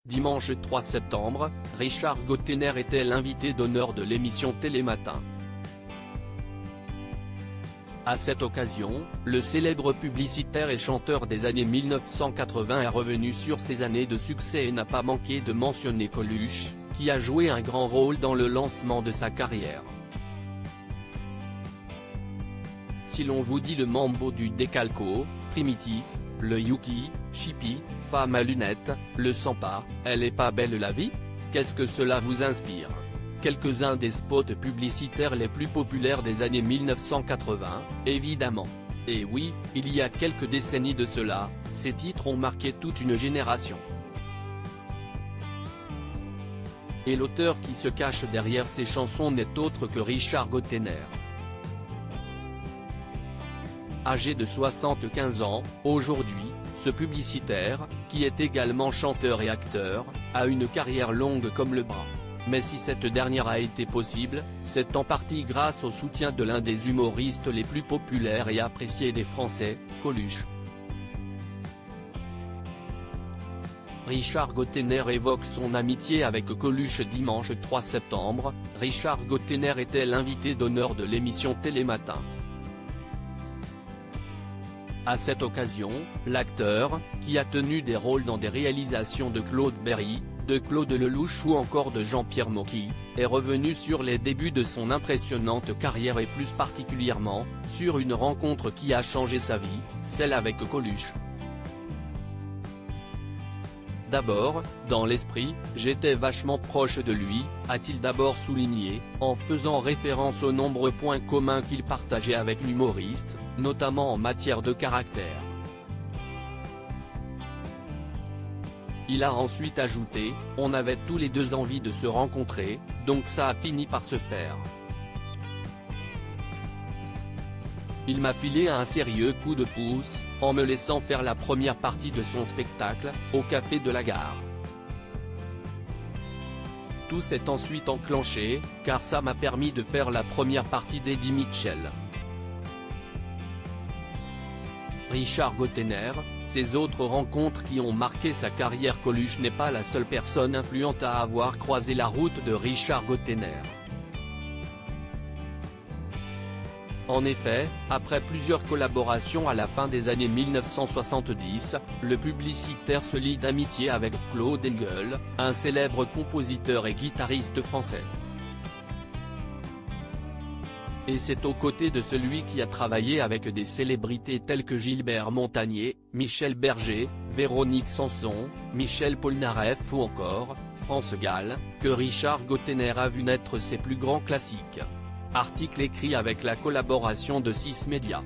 Dimanche 3 septembre, Richard Gottener était l'invité d'honneur de l'émission Télématin. À cette occasion, le célèbre publicitaire et chanteur des années 1980 est revenu sur ses années de succès et n'a pas manqué de mentionner Coluche, qui a joué un grand rôle dans le lancement de sa carrière. Si l'on vous dit le mambo du décalco, Primitif, le Yuki, Chippy, Femme à lunettes, le Sampa, Elle est pas belle la vie? Qu'est-ce que cela vous inspire? Quelques-uns des spots publicitaires les plus populaires des années 1980, évidemment. Et oui, il y a quelques décennies de cela, ces titres ont marqué toute une génération. Et l'auteur qui se cache derrière ces chansons n'est autre que Richard Gottener. Âgé de 75 ans, aujourd'hui, ce publicitaire, qui est également chanteur et acteur, a une carrière longue comme le bras. Mais si cette dernière a été possible, c'est en partie grâce au soutien de l'un des humoristes les plus populaires et appréciés des Français, Coluche. Richard Gottener évoque son amitié avec Coluche dimanche 3 septembre, Richard Gottener était l'invité d'honneur de l'émission Télématin. À cette occasion, l'acteur, qui a tenu des rôles dans des réalisations de Claude Berry, de Claude Lelouch ou encore de Jean-Pierre Mocky, est revenu sur les débuts de son impressionnante carrière et plus particulièrement, sur une rencontre qui a changé sa vie, celle avec Coluche. D'abord, dans l'esprit, j'étais vachement proche de lui, a-t-il d'abord souligné, en faisant référence aux nombreux points communs qu'il partageait avec l'humoriste, notamment en matière de caractère. Il a ensuite ajouté, on avait tous les deux envie de se rencontrer, donc ça a fini par se faire. Il m'a filé un sérieux coup de pouce, en me laissant faire la première partie de son spectacle, au Café de la Gare. Tout s'est ensuite enclenché, car ça m'a permis de faire la première partie d'Eddie Mitchell. Richard Gottener, ces autres rencontres qui ont marqué sa carrière. Coluche n'est pas la seule personne influente à avoir croisé la route de Richard Gottener. En effet, après plusieurs collaborations à la fin des années 1970, le publicitaire se lie d'amitié avec Claude Engel, un célèbre compositeur et guitariste français. Et c'est aux côtés de celui qui a travaillé avec des célébrités telles que Montagnier, Michel Berger, Véronique Sanson, Michel Polnareff ou encore, France Gall, que Richard Gottener a vu naître ses plus grands classiques. Article écrit avec la collaboration de 6 Médias.